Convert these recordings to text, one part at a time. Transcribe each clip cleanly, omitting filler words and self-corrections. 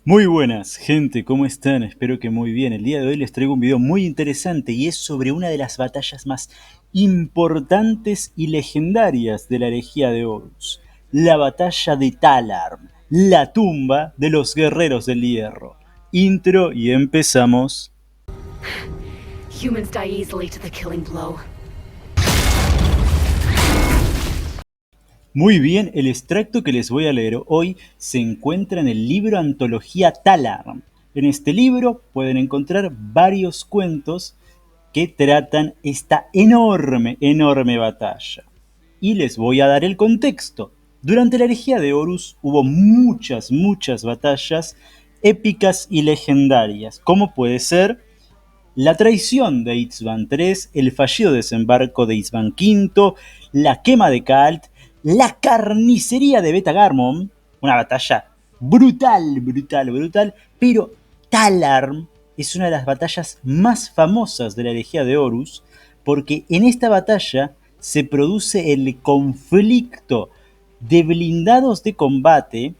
Muy buenas, gente, ¿cómo están? Espero que muy bien. El día de hoy les traigo un video muy interesante y es sobre una de las batallas más importantes y legendarias de la herejía de Horus. La batalla de Talarm, la tumba de los guerreros del hierro. Intro y empezamos. Humans die easily to the killing blow. Muy bien, el extracto que les voy a leer hoy se encuentra en el libro Antología Talarm. En este libro pueden encontrar varios cuentos que tratan esta enorme batalla. Y les voy a dar el contexto. Durante la herejía de Horus hubo muchas batallas épicas y legendarias, como puede ser la traición de Itzvan III, el fallido desembarco de Itzvan V, la quema de Khalt, la carnicería de Beta Garmon, una batalla brutal, pero Talarm es una de las batallas más famosas de la herejía de Horus, porque en esta batalla se produce el conflicto de blindados de combate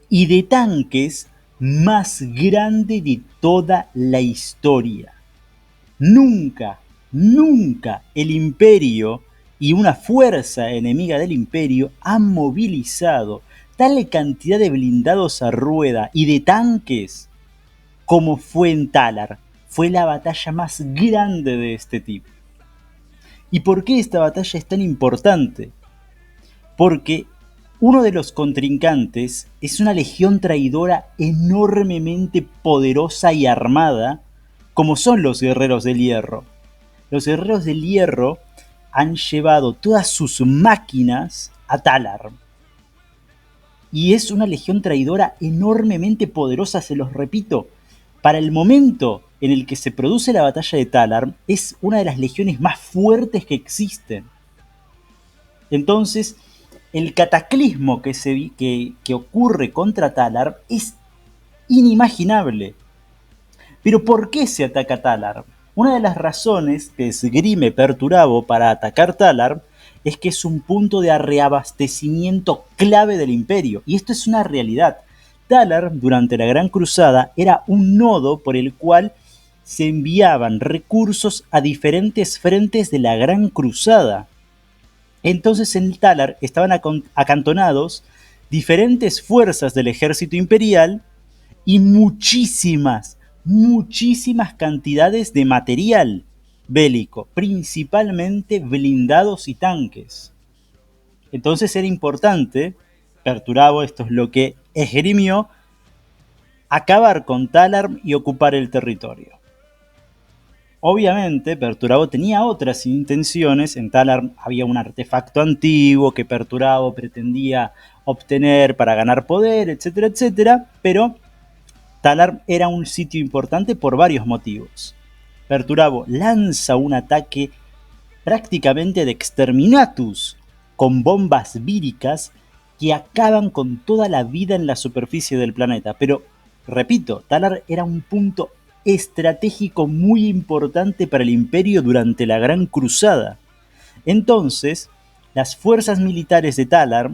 y de tanques más grande de toda la historia. Nunca el Imperio y una fuerza enemiga del Imperio han movilizado tal cantidad de blindados a rueda y de tanques como fue en Talar. Fue la batalla más grande de este tipo. ¿Y por qué esta batalla es tan importante? Porque uno de los contrincantes es una legión traidora enormemente poderosa y armada, como son los Guerreros del Hierro. Los Guerreros del Hierro han llevado todas sus máquinas a Talar. Y es una legión traidora enormemente poderosa, se los repito. Para el momento en el que se produce la batalla de Talar, es una de las legiones más fuertes que existen. Entonces, el cataclismo que ocurre contra Talar es inimaginable. Pero ¿por qué se ataca Talar? Una de las razones que esgrime Perturabo para atacar Talar es que es un punto de reabastecimiento clave del imperio, y esto es una realidad. Talar, durante la Gran Cruzada, era un nodo por el cual se enviaban recursos a diferentes frentes de la Gran Cruzada. Entonces en Talar estaban acantonados diferentes fuerzas del ejército imperial y muchísimas cantidades de material bélico, principalmente blindados y tanques. Entonces era importante, Perturabo, esto es lo que esgrimió, acabar con Talar y ocupar el territorio. Obviamente, Perturabo tenía otras intenciones. En Talar había un artefacto antiguo que Perturabo pretendía obtener para ganar poder, etcétera, pero Talar era un sitio importante por varios motivos. Perturabo lanza un ataque prácticamente de exterminatus con bombas víricas que acaban con toda la vida en la superficie del planeta. Pero, repito, Talar era un punto estratégico muy importante para el imperio durante la Gran Cruzada. Entonces, las fuerzas militares de Talar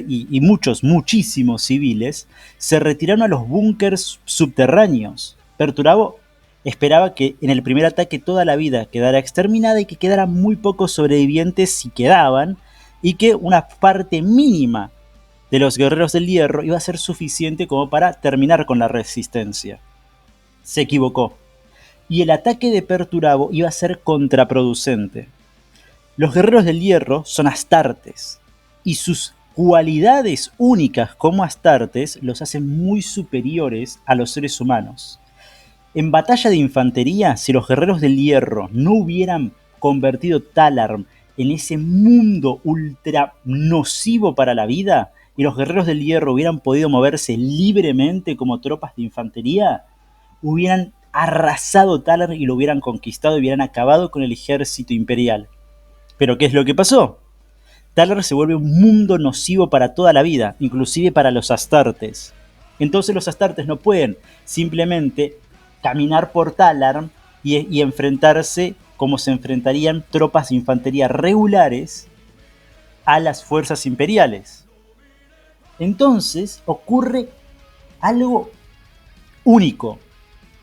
y muchísimos civiles se retiraron a los búnkers subterráneos. Perturabo esperaba que en el primer ataque toda la vida quedara exterminada y que quedaran muy pocos sobrevivientes si quedaban, y que una parte mínima de los guerreros del hierro iba a ser suficiente como para terminar con la resistencia. Se equivocó, y el ataque de Perturabo iba a ser contraproducente. Los guerreros del hierro son astartes, y sus cualidades únicas como astartes los hacen muy superiores a los seres humanos. En batalla de infantería, si los guerreros del hierro no hubieran convertido Talarm en ese mundo ultra nocivo para la vida, y los guerreros del hierro hubieran podido moverse libremente como tropas de infantería, hubieran arrasado Talarm y lo hubieran conquistado y hubieran acabado con el ejército imperial. Pero ¿qué es lo que pasó? Talar se vuelve un mundo nocivo para toda la vida, inclusive para los astartes. Entonces los astartes no pueden simplemente caminar por Talar y enfrentarse como se enfrentarían tropas de infantería regulares a las fuerzas imperiales. Entonces ocurre algo único.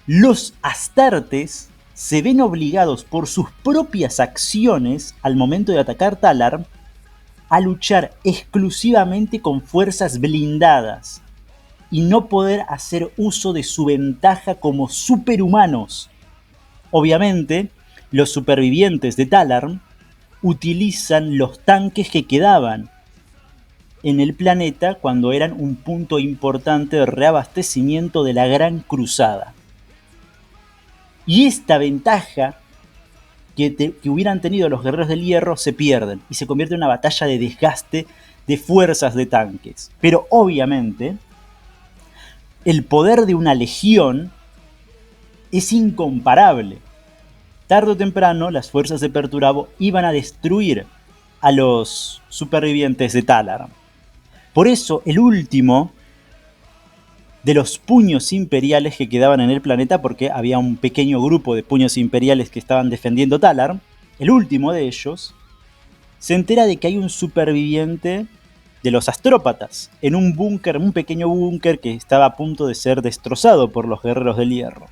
Los Astartes se ven obligados por sus propias acciones al momento de atacar Talar a luchar exclusivamente con fuerzas blindadas y no poder hacer uso de su ventaja como superhumanos. Obviamente, los supervivientes de Talar utilizan los tanques que quedaban en el planeta cuando eran un punto importante de reabastecimiento de la Gran Cruzada. Y esta ventaja que hubieran tenido los guerreros del hierro se pierden y se convierte en una batalla de desgaste de fuerzas de tanques. Pero obviamente, el poder de una legión es incomparable. Tarde o temprano, las fuerzas de Perturabo iban a destruir a los supervivientes de Talar. Por eso, el último de los puños imperiales que quedaban en el planeta, porque había un pequeño grupo de puños imperiales que estaban defendiendo Talar, el último de ellos se entera de que hay un superviviente de los astrópatas en un búnker, un pequeño búnker que estaba a punto de ser destrozado por los guerreros del hierro.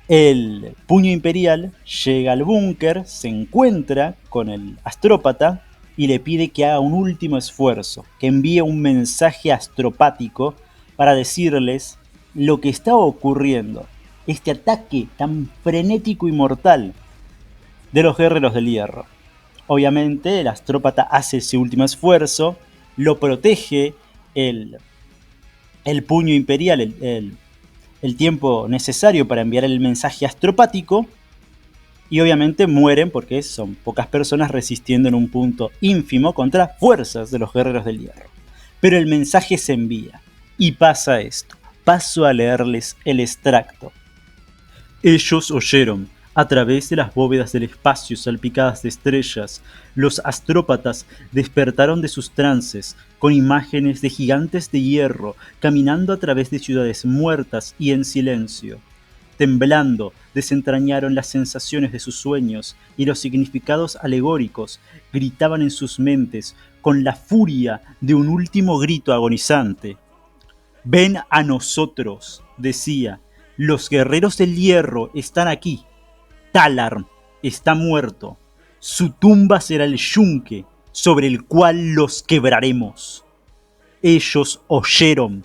El puño imperial llega al búnker, se encuentra con el astrópata y le pide que haga un último esfuerzo, que envíe un mensaje astropático para decirles lo que está ocurriendo, este ataque tan frenético y mortal de los guerreros del hierro. Obviamente el astrópata hace ese último esfuerzo, lo protege el puño imperial, el tiempo necesario para enviar el mensaje astropático, y obviamente mueren porque son pocas personas resistiendo en un punto ínfimo contra fuerzas de los guerreros del hierro. Pero el mensaje se envía. Y pasa esto. Paso a leerles el extracto. Ellos oyeron, a través de las bóvedas del espacio salpicadas de estrellas, los astrópatas despertaron de sus trances, con imágenes de gigantes de hierro, caminando a través de ciudades muertas y en silencio. Temblando, desentrañaron las sensaciones de sus sueños y los significados alegóricos gritaban en sus mentes con la furia de un último grito agonizante. Ven a nosotros, decía, los guerreros del hierro están aquí. Talar está muerto. Su tumba será el yunque sobre el cual los quebraremos. Ellos oyeron.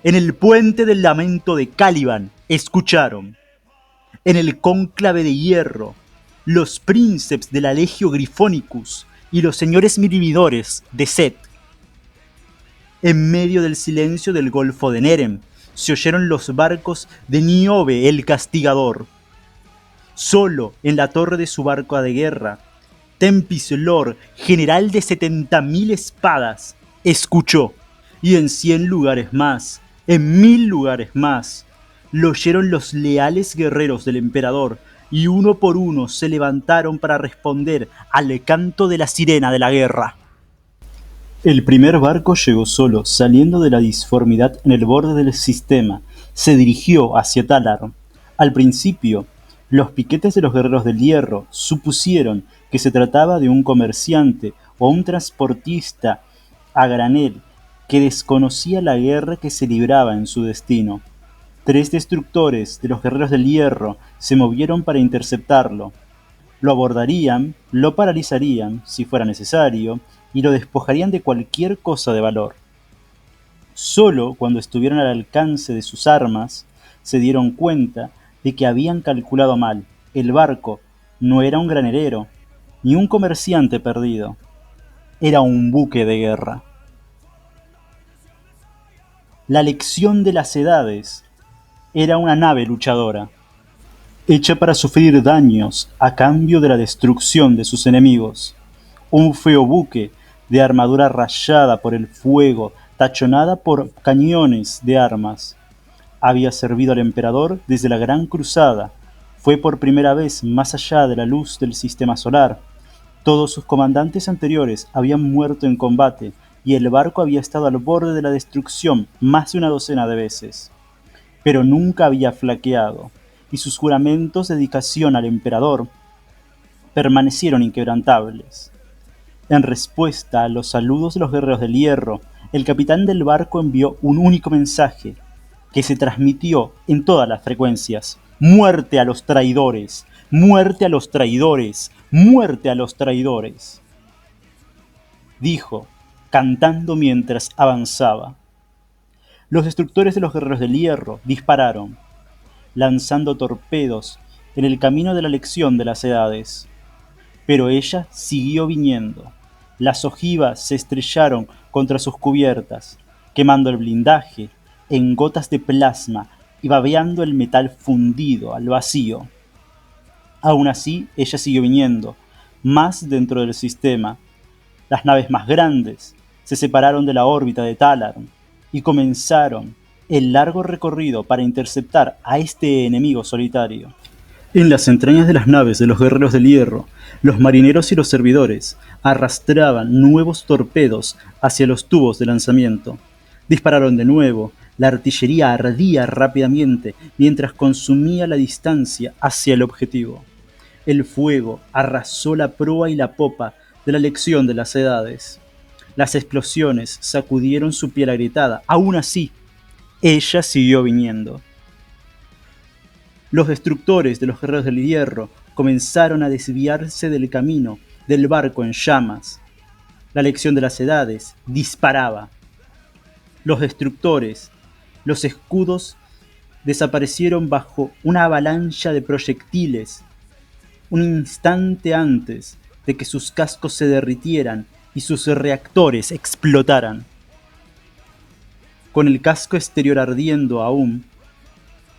En el puente del lamento de Caliban escucharon. En el cónclave de hierro, los príncipes de la Legio Grifonicus y los señores mirimidores de Set. En medio del silencio del Golfo de Nerem se oyeron los barcos de Niobe el Castigador. Solo en la torre de su barco de guerra, Tempis Lord, general de 70.000 espadas, escuchó, y en 100 lugares más, en 1000 lugares más, lo oyeron los leales guerreros del emperador, y uno por uno se levantaron para responder al canto de la sirena de la guerra. El primer barco llegó solo, saliendo de la disformidad en el borde del sistema. Se dirigió hacia Talar. Al principio, los piquetes de los guerreros del hierro supusieron que se trataba de un comerciante o un transportista a granel que desconocía la guerra que se libraba en su destino. 3 destructores de los guerreros del hierro se movieron para interceptarlo. Lo abordarían, lo paralizarían, si fuera necesario, y lo despojarían de cualquier cosa de valor. Solo cuando estuvieron al alcance de sus armas, se dieron cuenta de que habían calculado mal. El barco no era un granelero, ni un comerciante perdido. Era un buque de guerra. La lección de las edades era una nave luchadora, hecha para sufrir daños a cambio de la destrucción de sus enemigos. Un feo buque de armadura rayada por el fuego, tachonada por cañones de armas. Había servido al emperador desde la Gran Cruzada. Fue por primera vez más allá de la luz del sistema solar. Todos sus comandantes anteriores habían muerto en combate y el barco había estado al borde de la destrucción más de una docena de veces. Pero nunca había flaqueado, y sus juramentos de dedicación al emperador permanecieron inquebrantables. En respuesta a los saludos de los guerreros del hierro, el capitán del barco envió un único mensaje: que se transmitió en todas las frecuencias. ¡Muerte a los traidores! ¡Muerte a los traidores! ¡Muerte a los traidores!, dijo, cantando mientras avanzaba. Los destructores de los guerreros del hierro dispararon, lanzando torpedos en el camino de la lección de las edades. Pero ella siguió viniendo. Las ojivas se estrellaron contra sus cubiertas, quemando el blindaje en gotas de plasma y babeando el metal fundido al vacío. Aún así, ella siguió viniendo, más dentro del sistema. Las naves más grandes se separaron de la órbita de Talarn y comenzaron el largo recorrido para interceptar a este enemigo solitario. En las entrañas de las naves de los guerreros del hierro, los marineros y los servidores arrastraban nuevos torpedos hacia los tubos de lanzamiento. Dispararon de nuevo, la artillería ardía rápidamente mientras consumía la distancia hacia el objetivo. El fuego arrasó la proa y la popa de la lección de las edades. Las explosiones sacudieron su piel agrietada. Aún así, ella siguió viniendo. Los destructores de los guerreros del hierro comenzaron a desviarse del camino del barco en llamas. La lección de las edades disparaba. Los destructores, los escudos, desaparecieron bajo una avalancha de proyectiles un instante antes de que sus cascos se derritieran y sus reactores explotaran. Con el casco exterior ardiendo aún,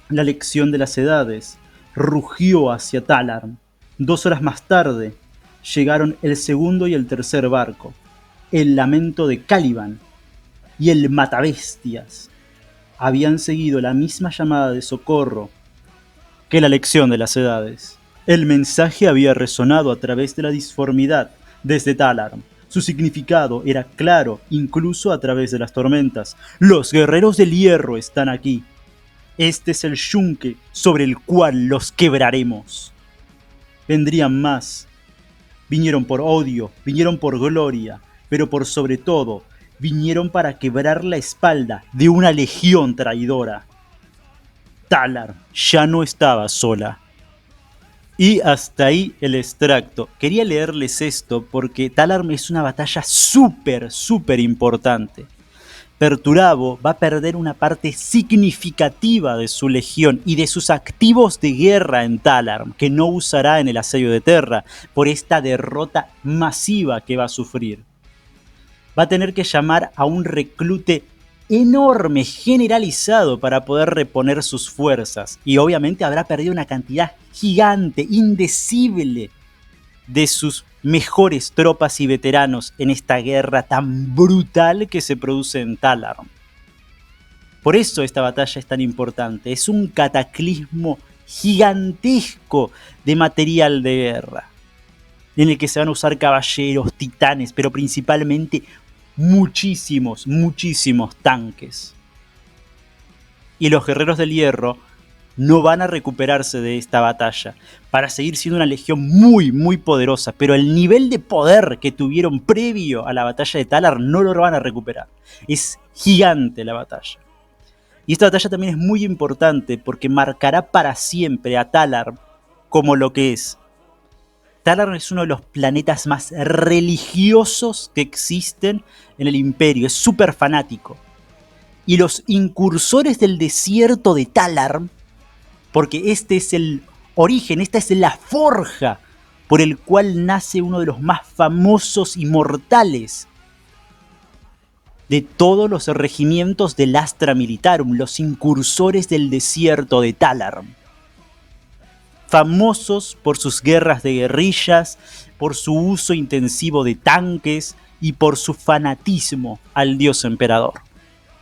la lección de las edades rugió hacia Talarn. 2 horas más tarde, llegaron el segundo y el tercer barco, el lamento de Caliban y el matabestias. Habían seguido la misma llamada de socorro que la lección de las edades. El mensaje había resonado a través de la disformidad desde Talarn. Su significado era claro, incluso a través de las tormentas. Los guerreros del hierro están aquí. Este es el yunque sobre el cual los quebraremos. Vendrían más. Vinieron por odio, vinieron por gloria, pero por sobre todo, vinieron para quebrar la espalda de una legión traidora. Talarn ya no estaba sola. Y hasta ahí el extracto. Quería leerles esto porque Talarn es una batalla súper importante. Perturabo va a perder una parte significativa de su legión y de sus activos de guerra en Talarn, que no usará en el asedio de Terra, por esta derrota masiva que va a sufrir. Va a tener que llamar a un reclute enorme, generalizado, para poder reponer sus fuerzas, y obviamente habrá perdido una cantidad gigante, indecible, de sus mejores tropas y veteranos en esta guerra tan brutal que se produce en Talarn. Por eso esta batalla es tan importante. Es un cataclismo gigantesco de material de guerra, en el que se van a usar caballeros, titanes, pero principalmente muchísimos tanques. Y los guerreros del hierro no van a recuperarse de esta batalla para seguir siendo una legión muy poderosa, pero el nivel de poder que tuvieron previo a la batalla de Talarn no lo van a recuperar. Es gigante la batalla. Y esta batalla también es muy importante porque marcará para siempre a Talarn como lo que es. Talarn es uno de los planetas más religiosos que existen en el Imperio, es súper fanático. Y los incursores del desierto de Talarn, porque este es el origen, esta es la forja por el cual nace uno de los más famosos y mortales de todos los regimientos del Astra Militarum, los incursores del desierto de Talarn. Famosos por sus guerras de guerrillas, por su uso intensivo de tanques y por su fanatismo al dios emperador.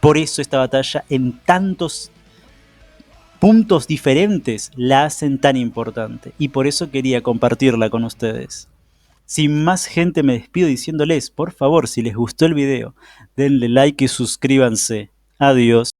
Por eso esta batalla en tantos puntos diferentes la hacen tan importante, y por eso quería compartirla con ustedes. Sin más, gente, me despido diciéndoles, por favor, si les gustó el video, denle like y suscríbanse. Adiós.